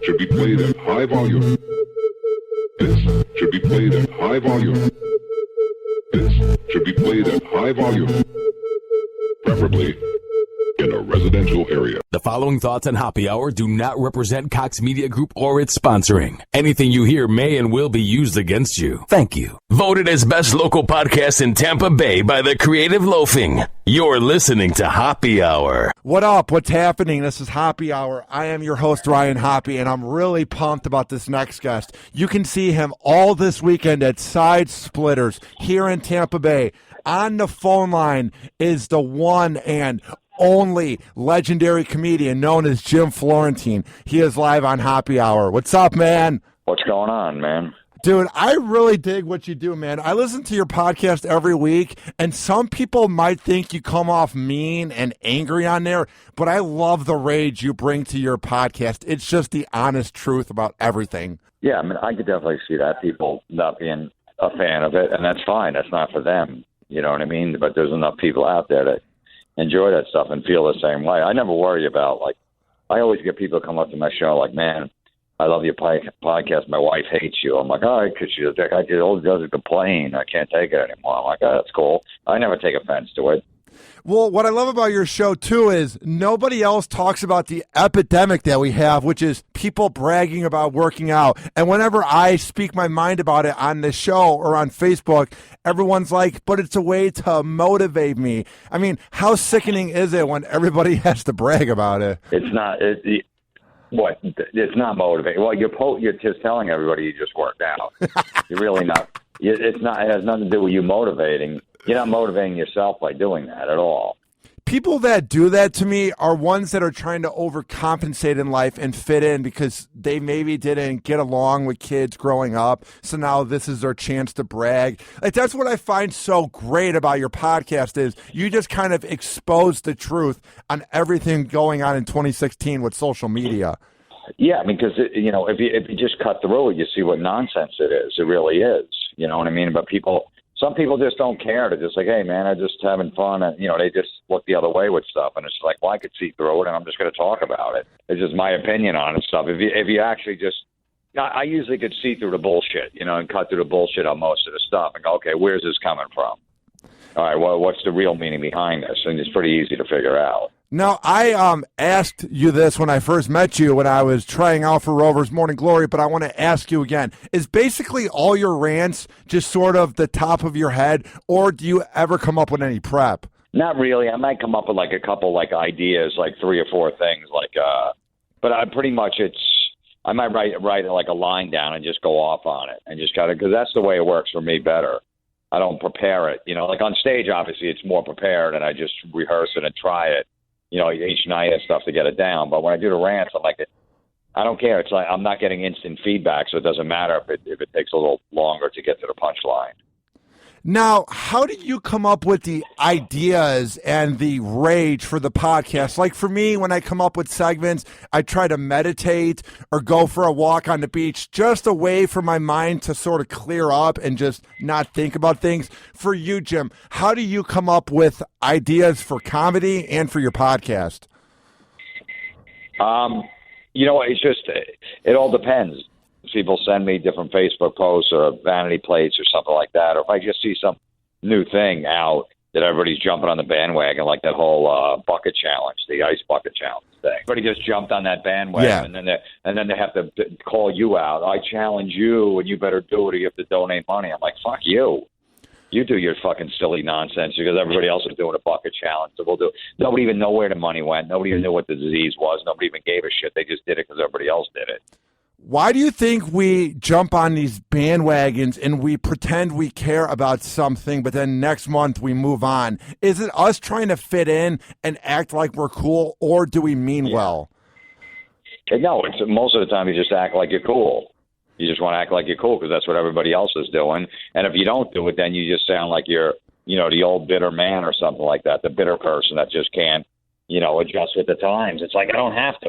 should be played at high volume. This should be played at high volume. This should be played at high volume. Preferably in a residential area. The following thoughts on Happy Hour do not represent Cox Media Group or its sponsoring. Anything you hear may and will be used against you. Thank you. Voted as best local podcast in Tampa Bay by the Creative Loafing. You're listening to Happy Hour. What up? What's happening? This is Happy Hour. I am your host, Ryan Hoppe, and I'm really pumped about this next guest. You can see him all this weekend at Side Splitters here in Tampa Bay. On the phone line is the one and only legendary comedian known as Jim Florentine. He is live on Happy Hour. What's up, man? What's going on, man? Dude, I really dig what you do, man. I listen to your podcast every week, and some people might think you come off mean and angry on there, but I love the rage you bring to your podcast. It's just the honest truth about everything. Yeah, I mean, I could definitely see that, people not being a fan of it, and that's fine. That's not for them. You know what I mean? But there's enough people out there that enjoy that stuff and feel the same way. I never worry about, like, I always get people come up to my show like, man, I love your podcast. My wife hates you. I'm like, all right, because she's a dick. I just always does complain. I can't take it anymore. I'm like, oh, that's cool. I never take offense to it. Well, what I love about your show, too, is nobody else talks about the epidemic that we have, which is people bragging about working out. And whenever I speak my mind about it on this show or on Facebook, everyone's like, but it's a way to motivate me. I mean, how sickening is it when everybody has to brag about it? It's not. What? It's not motivating. Well, you're just telling everybody you just worked out. You're really not. It's not. It has nothing to do with you motivating. You're not motivating yourself by doing that at all. People that do that to me are ones that are trying to overcompensate in life and fit in because they maybe didn't get along with kids growing up. So now this is their chance to brag. Like, that's what I find so great about your podcast is you just kind of expose the truth on everything going on in 2016 with social media. Yeah, I mean, because, if you just cut through it, you see what nonsense it is. It really is. You know what I mean? But some people just don't care. They're just like, hey, man, I'm just having fun. And, they just look the other way with stuff. And it's like, well, I could see through it, and I'm just going to talk about it. It's just my opinion on it stuff. If you actually just – I usually could see through the bullshit, and cut through the bullshit on most of the stuff and go, okay, where's this coming from? All right, well, what's the real meaning behind this? And it's pretty easy to figure out. Now, I asked you this when I first met you when I was trying out for Rover's Morning Glory, but I want to ask you again. Is basically all your rants just sort of the top of your head, or do you ever come up with any prep? Not really. I might come up with like a couple like ideas, like 3 or 4 things, but I pretty much I might write like a line down and just go off on it and just kind of, because that's the way it works for me better. I don't prepare it. Like on stage, obviously it's more prepared and I just rehearse it and try it. Each night and stuff to get it down. But when I do the rants, I'm like, I don't care. It's like I'm not getting instant feedback, so it doesn't matter if it takes a little longer to get to the punchline. Now, how do you come up with the ideas and the rage for the podcast? Like for me, when I come up with segments, I try to meditate or go for a walk on the beach, just a way for my mind to sort of clear up and just not think about things. For you, Jim, how do you come up with ideas for comedy and for your podcast? It's just, it all depends. People send me different Facebook posts or vanity plates or something like that. Or if I just see some new thing out that everybody's jumping on the bandwagon, like that whole bucket challenge, the ice bucket challenge thing. Everybody just jumped on that bandwagon, yeah. and then they have to call you out. I challenge you, and you better do it, or you have to donate money. I'm like, fuck you. You do your fucking silly nonsense because everybody else is doing a bucket challenge. So we'll do. Nobody even know where the money went. Nobody even knew what the disease was. Nobody even gave a shit. They just did it because everybody else did it. Why do you think we jump on these bandwagons and we pretend we care about something, but then next month we move on? Is it us trying to fit in and act like we're cool, or do we mean well? No, it's most of the time you just act like you're cool. You just want to act like you're cool because that's what everybody else is doing. And if you don't do it, then you just sound like you're, the old bitter man or something like that, the bitter person that just can't, adjust with the times. It's like, I don't have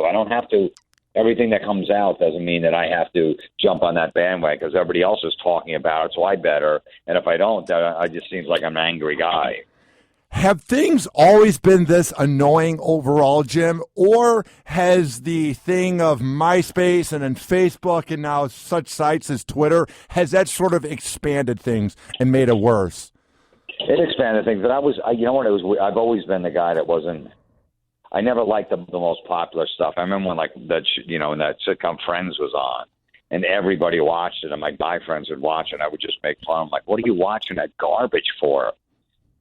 to. Everything that comes out doesn't mean that I have to jump on that bandwagon because everybody else is talking about it, so I better. And if I don't, it just seems like I'm an angry guy. Have things always been this annoying overall, Jim, or has the thing of MySpace and then Facebook and now such sites as Twitter, has that sort of expanded things and made it worse? It expanded things, but you know what, I've always been the guy that wasn't. I never liked the most popular stuff. I remember when that sitcom Friends was on, and everybody watched it, and my guy friends would watch it. I would just make fun. I'm like, what are you watching that garbage for?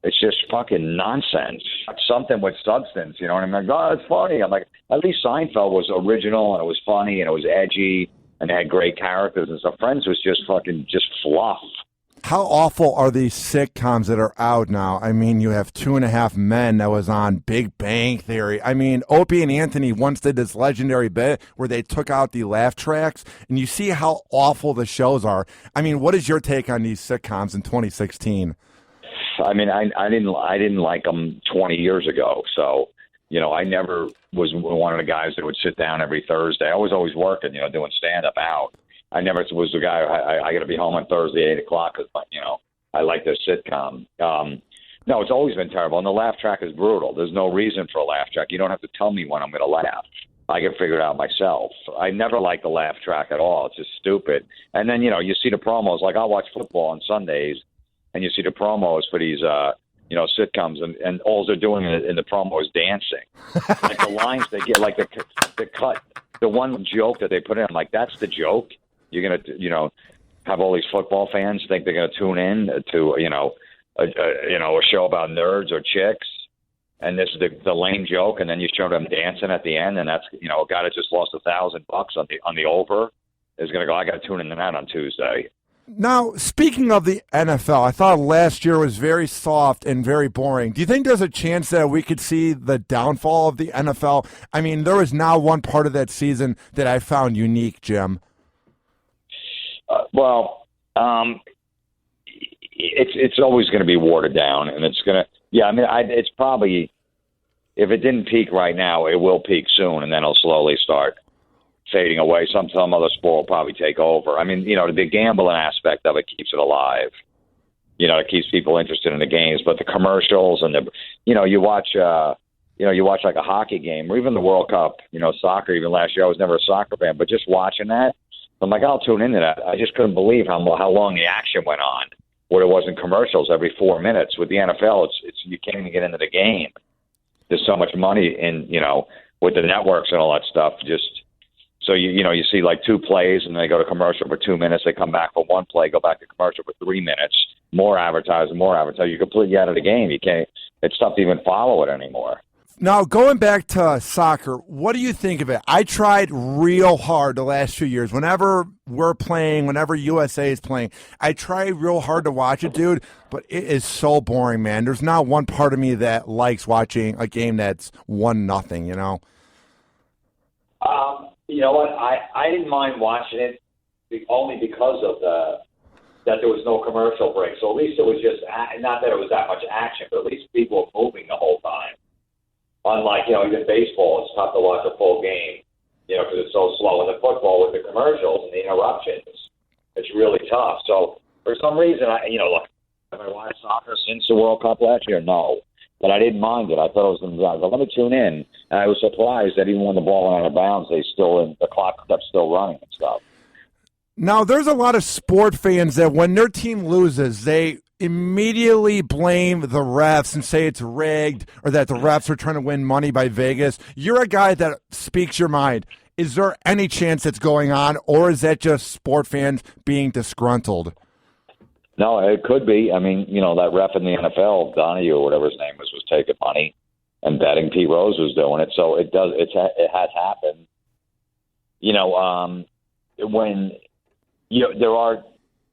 It's just fucking nonsense. Something with substance, you know what I mean? Like, oh, it's funny. I'm like, at least Seinfeld was original, and it was funny, and it was edgy, and it had great characters and stuff. Friends was just fluff. How awful are these sitcoms that are out now? I mean, you have 2.5 Men that was on Big Bang Theory. I mean, Opie and Anthony once did this legendary bit where they took out the laugh tracks, and you see how awful the shows are. I mean, what is your take on these sitcoms in 2016? I mean, I didn't like them 20 years ago. So, you know, I never was one of the guys that would sit down every Thursday. I was always working, you know, doing stand-up out. I never was the guy, I got to be home on Thursday, 8 o'clock, because, you know, I like this sitcom. No, it's always been terrible. And the laugh track is brutal. There's no reason for a laugh track. You don't have to tell me when I'm going to laugh. I can figure it out myself. I never liked the laugh track at all. It's just stupid. And then, you know, you see the promos. Like, I'll watch football on Sundays, and you see the promos for these, you know, sitcoms, and all they're doing in the promo is dancing. Like the lines they get, like the cut, the one joke that they put in, I'm like, that's the joke? You're going to, you know, have all these football fans think they're going to tune in to, you know, a show about nerds or chicks, and this is the lame joke, and then you show them dancing at the end, and that's, you know, a guy that just lost $1,000 on the over is going to go, I got to tune in to that on Tuesday. Now, speaking of the NFL, I thought last year was very soft and very boring. Do you think there's a chance that we could see the downfall of the NFL? I mean, there was now one part of that season that I found unique, Jim. It's always going to be watered down, and it's going to, yeah, I mean, it's probably, if it didn't peak right now, it will peak soon, and then it'll slowly start fading away. Some other sport will probably take over. I mean, you know, the gambling aspect of it keeps it alive. You know, it keeps people interested in the games, but the commercials and you watch like a hockey game or even the World Cup, you know, soccer. Even last year, I was never a soccer fan, but just watching that, I'm like, I'll tune into that. I just couldn't believe how long the action went on. What it was in commercials every 4 minutes. With the NFL, it's you can't even get into the game. There's so much money in, you know, with the networks and all that stuff. Just so you see like 2 plays and they go to commercial for 2 minutes. They come back for 1 play, go back to commercial for 3 minutes. More advertising. You're completely out of the game. You can't. It's tough to even follow it anymore. Now, going back to soccer, what do you think of it? I tried real hard the last few years. Whenever we're playing, whenever USA is playing, I try real hard to watch it, dude, but it is so boring, man. There's not one part of me that likes watching a game that's 1-0, you know? You know what? I didn't mind watching it only because of that there was no commercial break. So at least it was just, not that it was that much action, but at least people were moving the whole time. Unlike, you know, even baseball, it's tough to watch a full game, you know, because it's so slow. And the football with the commercials and the interruptions, it's really tough. So for some reason, look, have I watched soccer since the World Cup last year? No. But I didn't mind it. I thought it was going to be, but let me tune in. And I was surprised that even when the ball went out of bounds, the clock kept still running and stuff. Now, there's a lot of sport fans that when their team loses, they immediately blame the refs and say it's rigged or that the refs are trying to win money by Vegas. You're a guy that speaks your mind. Is there any chance that's going on, or is that just sport fans being disgruntled? No, it could be. I mean, you know, that ref in the NFL, Donahue or whatever his name was taking money and betting. Pete Rose was doing it, so it has happened. You know, when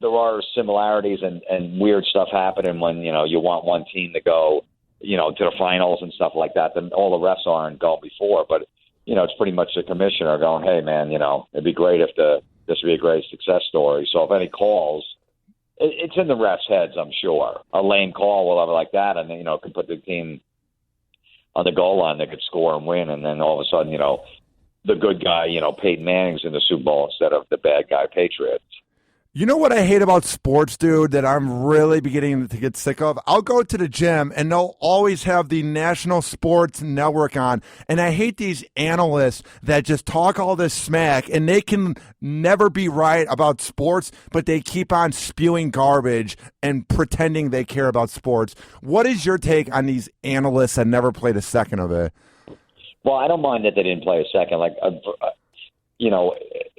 there are similarities and weird stuff happening when, you know, you want one team to go, you know, to the finals and stuff like that. Then all the refs aren't going before. But, you know, it's pretty much the commissioner going, hey, man, you know, it'd be great if this would be a great success story. So if any calls, it's in the refs' heads, I'm sure. A lame call will ever like that, and, you know, could put the team on the goal line that could score and win. And then all of a sudden, you know, the good guy, you know, Peyton Manning's in the Super Bowl instead of the bad guy, Patriots. You know what I hate about sports, dude, that I'm really beginning to get sick of? I'll go to the gym and they'll always have the National Sports Network on. And I hate these analysts that just talk all this smack and they can never be right about sports, but they keep on spewing garbage and pretending they care about sports. What is your take on these analysts that never played a second of it? Well, I don't mind that they didn't play a second.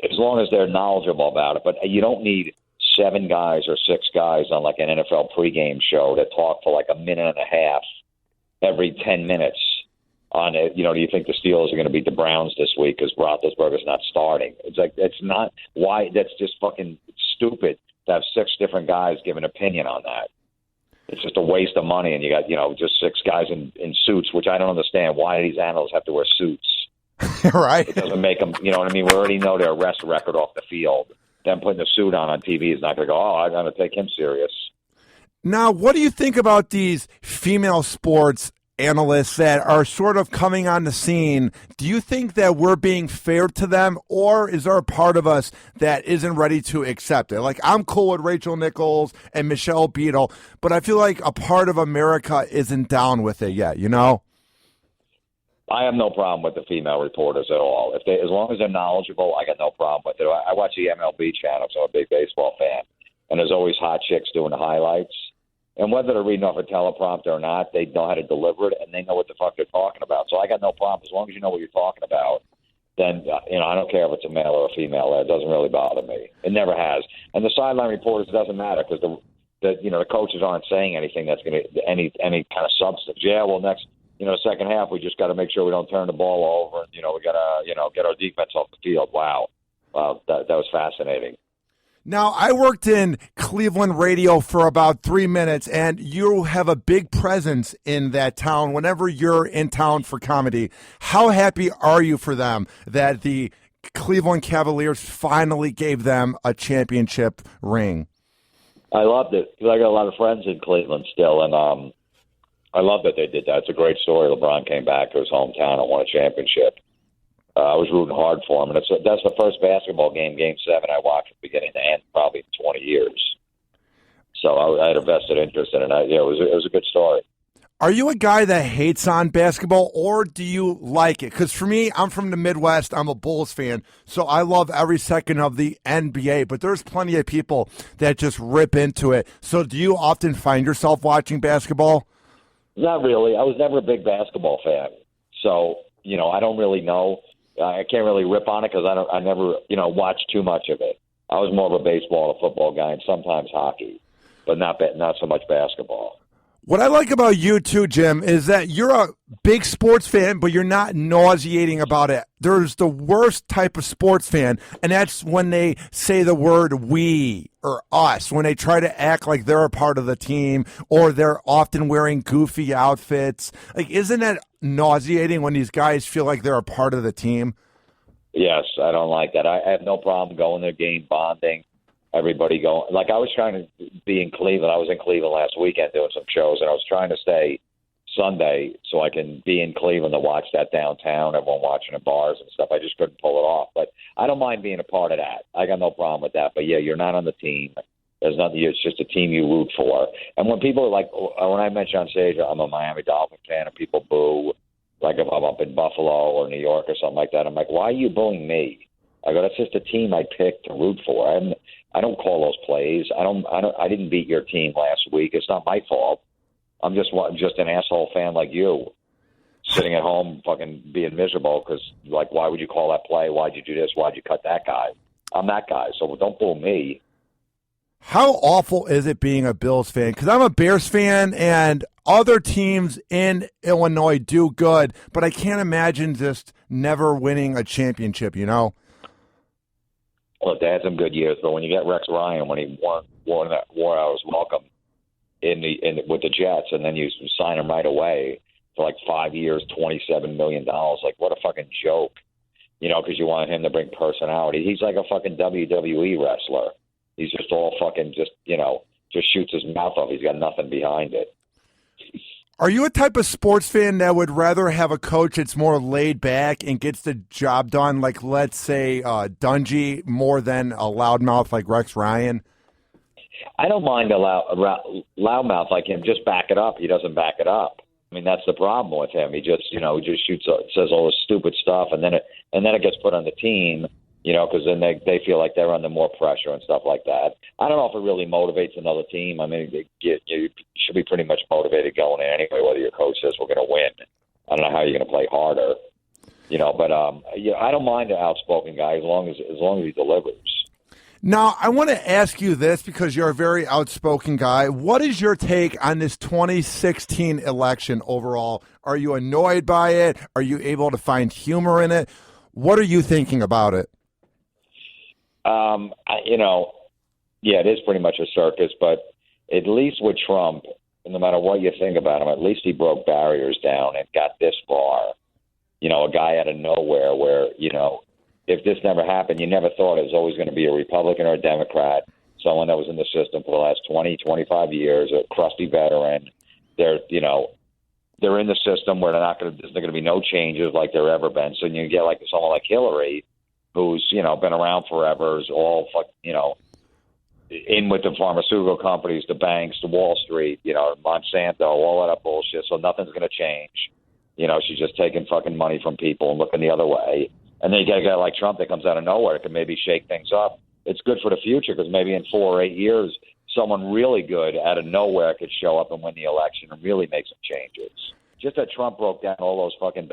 As long as they're knowledgeable about it. But you don't need 7 guys or 6 guys on like an NFL pregame show that talk for like a minute and a half every 10 minutes on it. Do you think the Steelers are going to beat the Browns this week because Roethlisberger's not starting? It's like, it's not why. That's just fucking stupid to have 6 different guys give an opinion on that. It's just a waste of money. And you got, just 6 guys in suits, which I don't understand. Why do these analysts have to wear suits? Right. It doesn't make them, you know what I mean? We already know their arrest record off the field. Them putting a suit on TV is not going to go, I'm going to take him serious. Now, what do you think about these female sports analysts that are sort of coming on the scene? Do you think that we're being fair to them, or is there a part of us that isn't ready to accept it? Like, I'm cool with Rachel Nichols and Michelle Beadle, but I feel like a part of America isn't down with it yet, I have no problem with the female reporters at all. As long as they're knowledgeable, I got no problem with it. I watch the MLB channel, so I'm a big baseball fan, and there's always hot chicks doing the highlights. And whether they're reading off a teleprompter or not, they know how to deliver it, and they know what the fuck they're talking about. So I got no problem. As long as you know what you're talking about, then, I don't care if it's a male or a female. It doesn't really bother me. It never has. And the sideline reporters, it doesn't matter because the coaches aren't saying anything that's going to any kind of substance. Yeah, well, next – second half, we just got to make sure we don't turn the ball over. And, we got to, get our defense off the field. Wow. That was fascinating. Now, I worked in Cleveland radio for about 3 minutes, and you have a big presence in that town whenever you're in town for comedy. How happy are you for them that the Cleveland Cavaliers finally gave them a championship ring? I loved it because I got a lot of friends in Cleveland still, and I love that they did that. It's a great story. LeBron came back to his hometown and won a championship. I was rooting hard for him, and that's the first basketball game, Game 7, I watched from beginning to end, probably in 20 years. So I had a vested interest in it. It was a good story. Are you a guy that hates on basketball, or do you like it? Because for me, I'm from the Midwest. I'm a Bulls fan, so I love every second of the NBA. But there's plenty of people that just rip into it. So do you often find yourself watching basketball? Not really. I was never a big basketball fan. So, I don't really know. I can't really rip on it because I never, watched too much of it. I was more of a baseball or football guy and sometimes hockey, but not so much basketball. What I like about you too, Jim, is that you're a big sports fan, but you're not nauseating about it. There's the worst type of sports fan, and that's when they say the word we or us, when they try to act like they're a part of the team, or they're often wearing goofy outfits. Like, isn't that nauseating when these guys feel like they're a part of the team? Yes, I don't like that. I have no problem going to a game, bonding. Everybody going. Like, I was trying to be in Cleveland. I was in Cleveland last weekend doing some shows, and I was trying to stay Sunday so I can be in Cleveland to watch that downtown, everyone watching at bars and stuff. I just couldn't pull it off. But I don't mind being a part of that. I got no problem with that. But, yeah, you're not on the team. There's nothing. It's just a team you root for. And when people are like, when I mention on stage I'm a Miami Dolphin fan and people boo, like if I'm up in Buffalo or New York or something like that, I'm like, why are you booing me? I go, that's just a team I picked to root for. I don't call those plays. I didn't beat your team last week. It's not my fault. I'm just an asshole fan like you, sitting at home fucking being miserable because, like, why would you call that play? Why'd you do this? Why'd you cut that guy? I'm that guy, so don't fool me. How awful is it being a Bills fan? Because I'm a Bears fan, and other teams in Illinois do good, but I can't imagine just never winning a championship, Well, they had some good years, but when you get Rex Ryan, when he wore hours welcome with the Jets, and then you sign him right away for like 5 years, $27 million, like what a fucking joke, because you wanted him to bring personality. He's like a fucking WWE wrestler. He's just all fucking just shoots his mouth off. He's got nothing behind it. Are you a type of sports fan that would rather have a coach that's more laid back and gets the job done, like, let's say, Dungy, more than a loudmouth like Rex Ryan? I don't mind a loudmouth like him. Just back it up. He doesn't back it up. I mean, that's the problem with him. He just, he just says all this stupid stuff, and then it gets put on the team, because then they feel like they're under more pressure and stuff like that. I don't know if it really motivates another team. I mean, you should be pretty much motivated going in anyway, whether your coach says we're going to win. I don't know how you're going to play harder, but I don't mind an outspoken guy as long as he delivers. Now, I want to ask you this because you're a very outspoken guy. What is your take on this 2016 election overall? Are you annoyed by it? Are you able to find humor in it? What are you thinking about it? Yeah, it is pretty much a circus, but at least with Trump, no matter what you think about him, at least he broke barriers down and got this far. A guy out of nowhere where, if this never happened, you never thought it was always going to be a Republican or a Democrat, someone that was in the system for the last 20, 25 years, a crusty veteran. They're in the system where there's going to be no changes like there ever been. So you get like someone like Hillary, who's, been around forever, is all, in with the pharmaceutical companies, the banks, the Wall Street, Monsanto, all that bullshit. So nothing's going to change. She's just taking fucking money from people and looking the other way. And then you get a guy like Trump that comes out of nowhere that can maybe shake things up. It's good for the future because maybe in 4 or 8 years, someone really good out of nowhere could show up and win the election and really make some changes. Just that Trump broke down all those fucking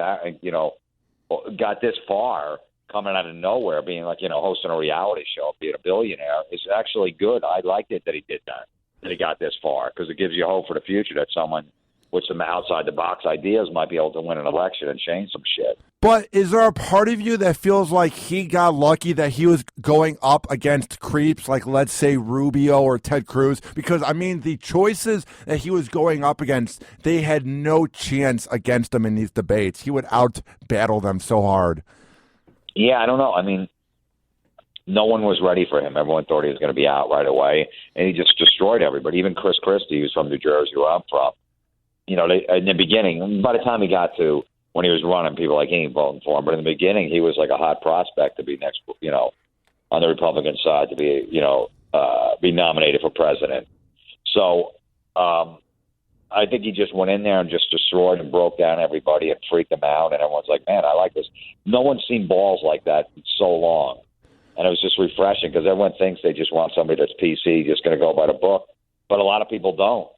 got this far coming out of nowhere, being like, hosting a reality show, being a billionaire, is actually good. I liked it that he did that he got this far because it gives you hope for the future that someone with some outside-the-box ideas might be able to win an election and change some shit. But is there a part of you that feels like he got lucky that he was going up against creeps like, let's say, Rubio or Ted Cruz? Because, I mean, the choices that he was going up against, they had no chance against him in these debates. He would out-battle them so hard. Yeah, I don't know. I mean, no one was ready for him. Everyone thought he was going to be out right away, and he just destroyed everybody. Even Chris Christie, who's from New Jersey, where I'm from. In the beginning, by the time he got to when he was running, people like he ain't voting for him. But in the beginning, he was like a hot prospect to be next, on the Republican side to be, be nominated for president. So I think he just went in there and just destroyed and broke down everybody and freaked them out. And everyone's like, man, I like this. No one's seen balls like that in so long. And it was just refreshing because everyone thinks they just want somebody that's PC, just going to go by the book. But a lot of people don't.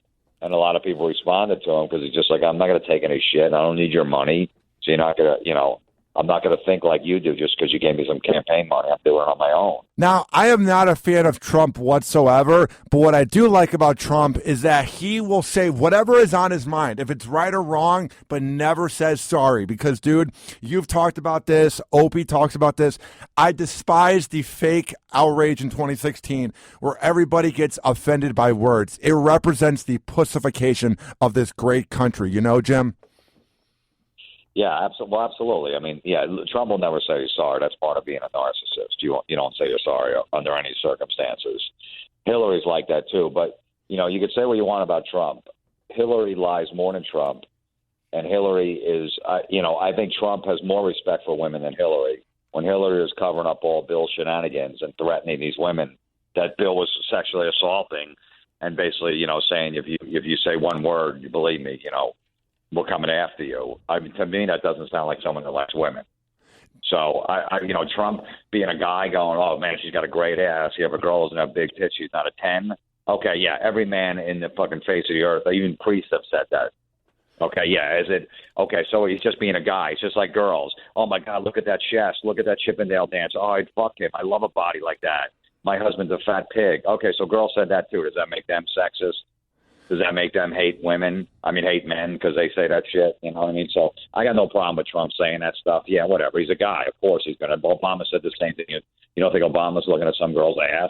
And a lot of people responded to him because he's just like, I'm not going to take any shit. I don't need your money. So you're not going to, I'm not going to think like you do just because you gave me some campaign money. I'm doing it on my own. Now, I am not a fan of Trump whatsoever, but what I do like about Trump is that he will say whatever is on his mind, if it's right or wrong, but never says sorry. Because, dude, you've talked about this. Opie talks about this. I despise the fake outrage in 2016 where everybody gets offended by words. It represents the pussification of this great country. You know, Jim? Yeah, absolutely. I mean, Trump will never say he's sorry. That's part of being a narcissist. You don't say you're sorry under any circumstances. Hillary's like that too. But, you could say what you want about Trump. Hillary lies more than Trump. And Hillary is, I think Trump has more respect for women than Hillary. When Hillary was covering up all Bill's shenanigans and threatening these women that Bill was sexually assaulting and basically, saying if you say one word, you believe me, we're coming after you. I mean, to me, that doesn't sound like someone that likes women. So, Trump being a guy going, oh, man, she's got a great ass. You have a girl doesn't have big tits. She's not a 10. Okay, yeah, every man in the fucking face of the earth, even priests have said that. Okay, yeah, is it? Okay, so he's just being a guy. It's just like girls. Oh, my God, look at that chest. Look at that Chippendale dance. Oh, I'd fuck him. I love a body like that. My husband's a fat pig. Okay, so girls said that too. Does that make them sexist? Does that make them hate women? I mean, hate men because they say that shit. You know what I mean? So I got no problem with Trump saying that stuff. Yeah, whatever. He's a guy. Of course he's going to. Obama said the same thing. You don't think Obama's looking at some girl's ass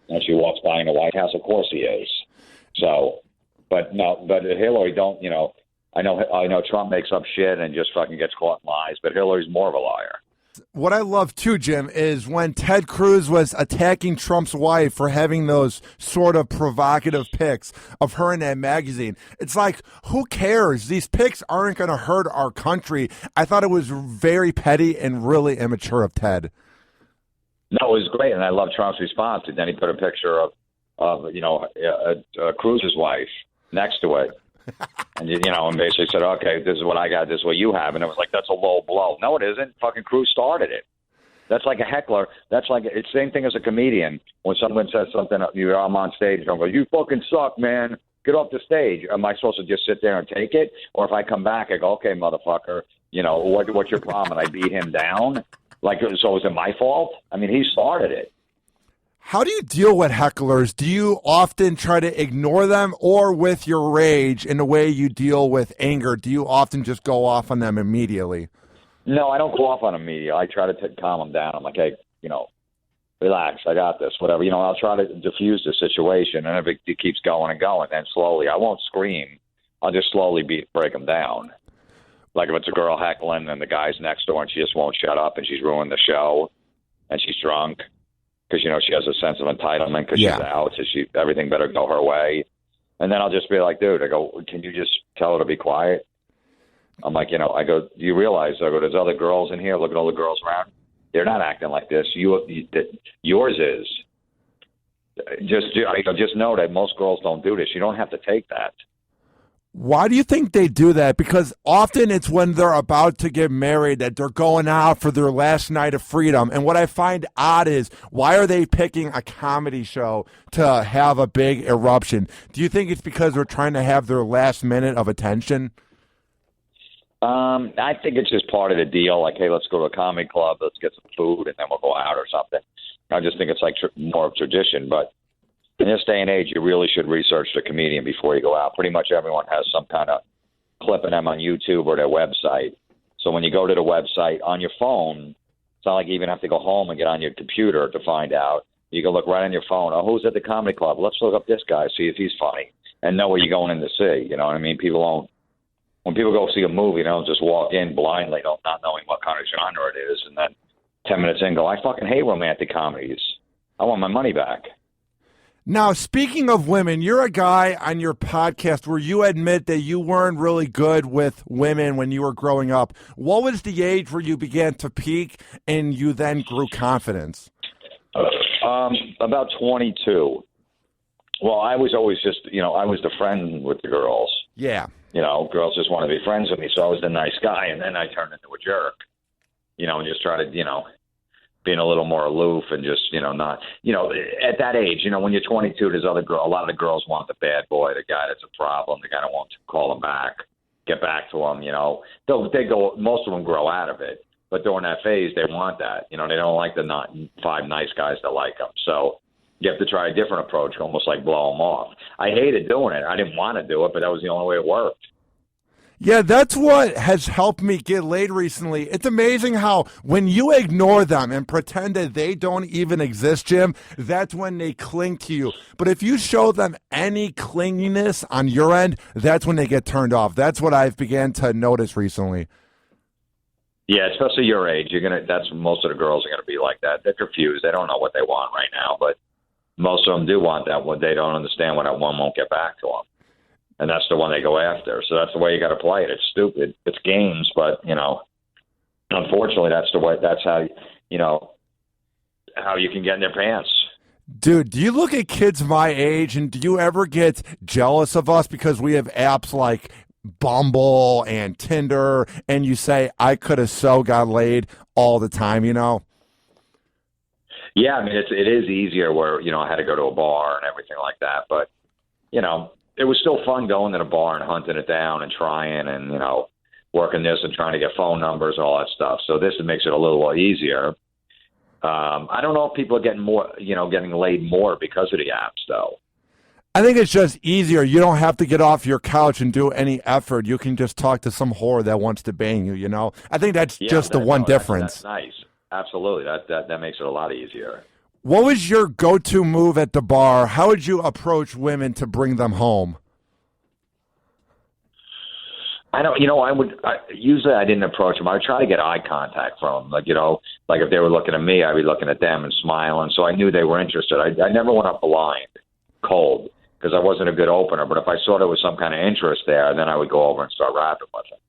when she walks by in the White House? Of course he is. So, but Hillary don't, I know Trump makes up shit and just fucking gets caught in lies, but Hillary's more of a liar. what I love too, Jim, is when Ted Cruz was attacking Trump's wife for having those sort of provocative pics of her in that magazine. It's like, who cares? These pics aren't going to hurt our country. I thought it was very petty and really immature of Ted. No, it was great, and I love Trump's response. And then he put a picture of Cruz's wife next to it. And, and basically said, okay, this is what I got, this is what you have. And it was like, that's a low blow. No, it isn't. Fucking Cruz started it. That's like a heckler. That's like, it's the same thing as a comedian. When someone says something, I'm on stage, and I go, you fucking suck, man. Get off the stage. Am I supposed to just sit there and take it? Or if I come back, I go, okay, motherfucker, what's your problem? And I beat him down? Like, so is it my fault? I mean, he started it. How do you deal with hecklers? Do you often try to ignore them, or with your rage in the way you deal with anger, do you often just go off on them immediately? No, I don't go off on them immediately. I try to calm them down. I'm like, hey, relax. I got this, whatever. I'll try to diffuse the situation, and if it keeps going and going, then slowly, I won't scream. I'll just slowly break them down. Like if it's a girl heckling and the guy's next door and she just won't shut up and she's ruined the show and she's drunk. Because, she has a sense of entitlement because she's out, so everything better go her way. And then I'll just be like, dude, I go, can you just tell her to be quiet? I'm like, I go, do you realize, I go, there's other girls in here, look at all the girls around. They're not acting like this. Yours is. Just know that most girls don't do this. You don't have to take that. Why do you think they do that? Because often it's when they're about to get married that they're going out for their last night of freedom. And what I find odd is, why are they picking a comedy show to have a big eruption? Do you think it's because they're trying to have their last minute of attention? I think it's just part of the deal. Like, hey, let's go to a comedy club, let's get some food, and then we'll go out or something. I just think it's like more of tradition. But in this day and age, you really should research the comedian before you go out. Pretty much everyone has some kind of clip of them on YouTube or their website. So when you go to the website on your phone, it's not like you even have to go home and get on your computer to find out. You can look right on your phone. Oh, who's at the comedy club? Let's look up this guy, see if he's funny, and know what you're going in to see. You know what I mean? When people go see a movie, they don't just walk in blindly, not knowing what kind of genre it is, and then 10 minutes in go, I fucking hate romantic comedies. I want my money back. Now, speaking of women, you're a guy on your podcast where you admit that you weren't really good with women when you were growing up. What was the age where you began to peak and you then grew confidence? About 22. Well, I was always just, I was the friend with the girls. Yeah. Girls just wanted to be friends with me, so I was the nice guy, and then I turned into a jerk, and just started, being a little more aloof and just, not, at that age, when you're 22, there's a lot of the girls want the bad boy, the guy that's a problem, the guy that won't call them back, get back to them, most of them grow out of it, but during that phase, they want that, they don't like the not 5 nice guys that like them, so you have to try a different approach, almost like blow them off. I hated doing it. I didn't want to do it, but that was the only way it worked. Yeah, that's what has helped me get laid recently. It's amazing how when you ignore them and pretend that they don't even exist, Jim, that's when they cling to you. But if you show them any clinginess on your end, that's when they get turned off. That's what I've began to notice recently. Yeah, especially your age. That's most of the girls are gonna be like that. They're confused. They don't know what they want right now, but most of them do want that one. They don't understand when that one won't get back to them. And that's the one they go after. So that's the way you got to play it. It's stupid. It's games, but, unfortunately, that's the way. That's how, how you can get in their pants. Dude, do you look at kids my age, and do you ever get jealous of us because we have apps like Bumble and Tinder, and you say, I could have so got laid all the time, Yeah, I mean, it is easier where, I had to go to a bar and everything like that. But, it was still fun going to the bar and hunting it down and trying and, working this and trying to get phone numbers, all that stuff. So this makes it a little easier. I don't know if people are getting laid more because of the apps, though. I think it's just easier. You don't have to get off your couch and do any effort. You can just talk to some whore that wants to bang you, I think that's just the one difference. That's nice. Absolutely. That makes it a lot easier. What was your go-to move at the bar? How would you approach women to bring them home? I don't, usually I didn't approach them. I would try to get eye contact from them. Like if they were looking at me, I'd be looking at them and smiling. So I knew they were interested. I never went up blind, cold, because I wasn't a good opener. But if I saw there was some kind of interest there, then I would go over and start rapping with them.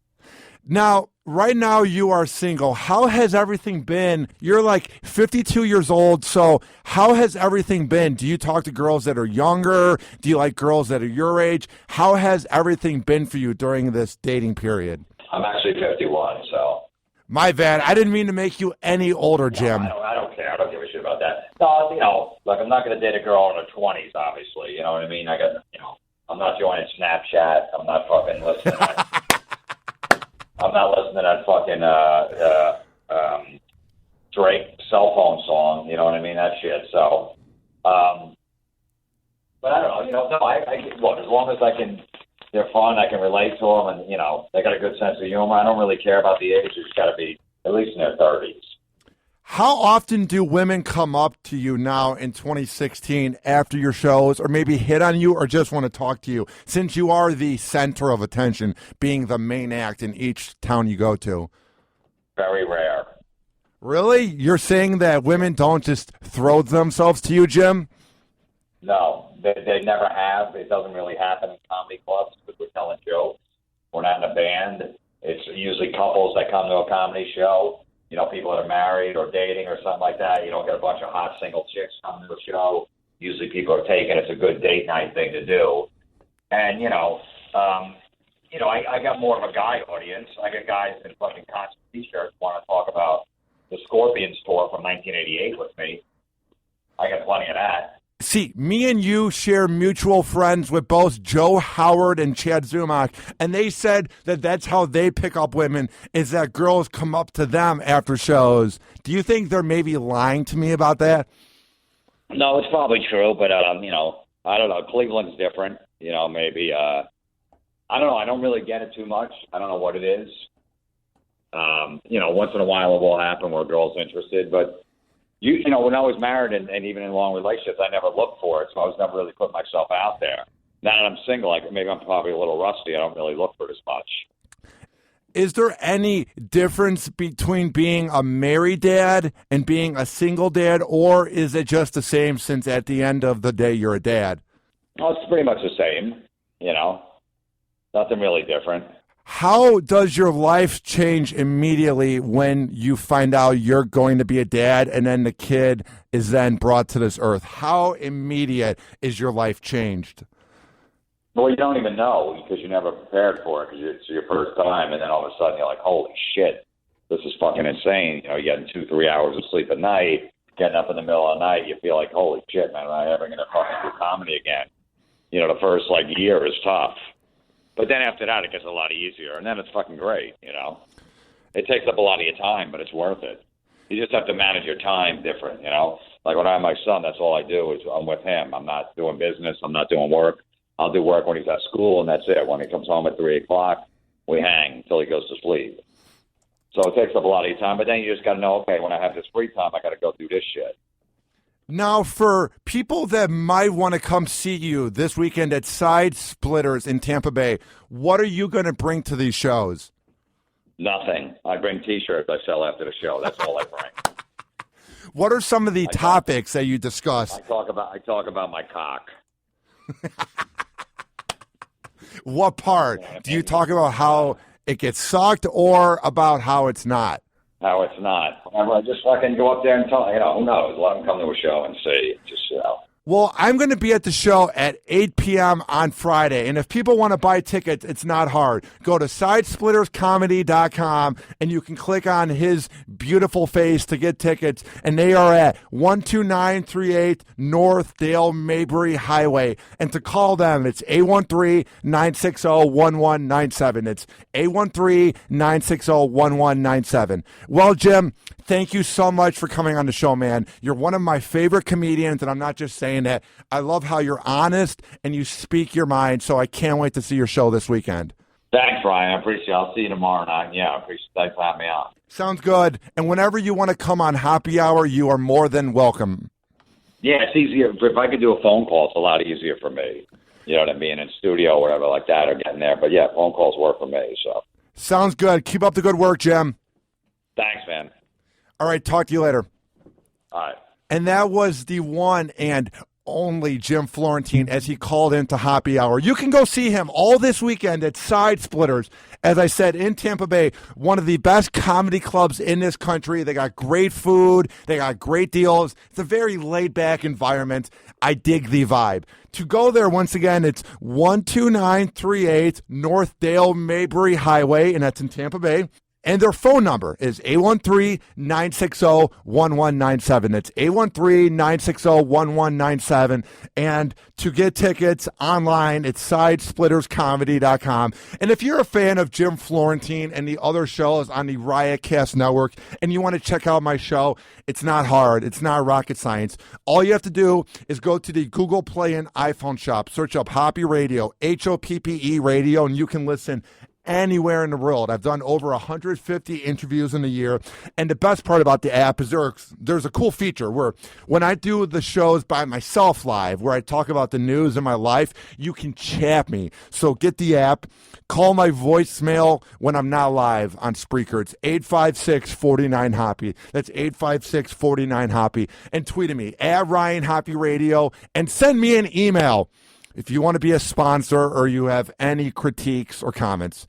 Now, right now you are single. How has everything been? You're like 52 years old, so how has everything been? Do you talk to girls that are younger? Do you like girls that are your age? How has everything been for you during this dating period? I'm actually 51, so. My bad. I didn't mean to make you any older, Jim. No, I don't care. I don't give a shit about that. No, I'm not going to date a girl in her 20s, obviously. You know what I mean? I'm not joining Snapchat. I'm not fucking listening. I'm not listening to that fucking Drake cell phone song. You know what I mean? That shit. So, but I don't know. Look, as long as they're fun, I can relate to them, and they got a good sense of humor. I don't really care about the age. It's got to be at least in their 30s. How often do women come up to you now in 2016 after your shows, or maybe hit on you, or just want to talk to you, since you are the center of attention, being the main act in each town you go to? Very rare. Really? You're saying that women don't just throw themselves to you, Jim? No, they never have. It doesn't really happen in comedy clubs because we're telling jokes. We're not in a band. It's usually couples that come to a comedy show. People that are married or dating or something like that. You don't get a bunch of hot single chicks coming to the show. Usually people are taking it's a good date night thing to do. And, I got more of a guy audience. I got guys in fucking costume T-shirts want to talk about the Scorpions tour from 1988 with me. I got plenty of that. See, me and you share mutual friends with both Joe Howard and Chad Zumock, and they said that that's how they pick up women, is that girls come up to them after shows. Do you think they're maybe lying to me about that? No, it's probably true, but, I don't know. Cleveland's different. Maybe, I don't know. I don't really get it too much. I don't know what it is. Once in a while it will happen where a girl's interested, but when I was married and even in long relationships, I never looked for it, so I was never really putting myself out there. Now that I'm single, maybe I'm probably a little rusty. I don't really look for it as much. Is there any difference between being a married dad and being a single dad, or is it just the same since at the end of the day you're a dad? Well, it's pretty much the same, Nothing really different. How does your life change immediately when you find out you're going to be a dad and then the kid is then brought to this earth? How immediate is your life changed? Well, you don't even know because you're never prepared for it because it's your first time, and then all of a sudden you're like, holy shit, this is fucking insane. You're getting 2-3 hours of sleep at night, getting up in the middle of the night, you feel like, holy shit, man, am I ever going to fucking do comedy again? The first year is tough. But then after that, it gets a lot easier, and then it's fucking great, It takes up a lot of your time, but it's worth it. You just have to manage your time different, Like when I have my son, that's all I do is I'm with him. I'm not doing business. I'm not doing work. I'll do work when he's at school, and that's it. When he comes home at 3 o'clock, we hang until he goes to sleep. So it takes up a lot of your time, but then you just got to know, okay, when I have this free time, I got to go do this shit. Now, for people that might want to come see you this weekend at Side Splitters in Tampa Bay, what are you going to bring to these shows? Nothing. I bring T-shirts I sell after the show. That's all I bring. What are some of the topics that you discuss? I talk about my cock. What part? Do you talk about how it gets sucked or about how it's not? How it's not. I just fucking go up there and tell, who knows? Let them come to a show and see. Just, Well, I'm going to be at the show at 8 p.m. on Friday, and if people want to buy tickets, it's not hard. Go to sidesplitterscomedy.com, and you can click on his beautiful face to get tickets, and they are at 12938 North Dale Mabry Highway. And to call them, it's 813-960-1197. It's 813-960-1197. Well, Jim, thank you so much for coming on the show, man. You're one of my favorite comedians, and I'm not just saying that. I love how you're honest and you speak your mind, so I can't wait to see your show this weekend. Thanks, Ryan. I appreciate it. I'll see you tomorrow night. Yeah, I appreciate it. Thanks for having me on. Sounds good. And whenever you want to come on Happy Hour, you are more than welcome. Yeah, it's easier. If I could do a phone call, it's a lot easier for me. you know what I mean, in studio or whatever like that, or getting there. But yeah, phone calls work for me. So Sounds good. Keep up the good work, Jim. thanks, man. All right, talk to you later. All right. And that was the one and only Jim Florentine as he called into Happy Hour. You can go see him all this weekend at Side Splitters, as I said, in Tampa Bay, one of the best comedy clubs in this country. They got great food. They got great deals. It's a very laid-back environment. I dig the vibe. To go there, once again, it's 12938 North Dale Mabry Highway, and that's in Tampa Bay. And their phone number is 813-960-1197. That's 813-960-1197. And to get tickets online, it's sidesplitterscomedy.com. And if you're a fan of Jim Florentine and the other shows on the Riotcast Network and you want to check out my show, it's not hard. It's not rocket science. All you have to do is go to the Google Play and iPhone shop, search up Hoppe Radio, Hoppe Radio, and you can listen anywhere in the world. I've done over 150 interviews in a year. And the best part about the app is there's a cool feature where when I do the shows by myself live, where I talk about the news in my life, you can chat me. So get the app, call my voicemail when I'm not live on Spreaker. It's 856-49-HOPPE. That's 856-49-HOPPE. And tweet at me, at Ryan Hoppe Radio, and send me an email. If you want to be a sponsor or you have any critiques or comments,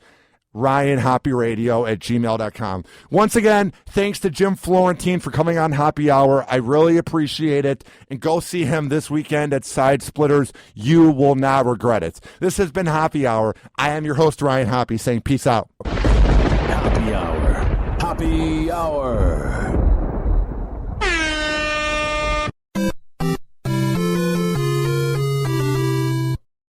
RyanHoppeRadio@gmail.com. Once again, thanks to Jim Florentine for coming on Happy Hour. I really appreciate it. And go see him this weekend at Side Splitters. You will not regret it. This has been Happy Hour. I am your host, Ryan Hoppe, saying peace out. Happy Hour. Happy Hour.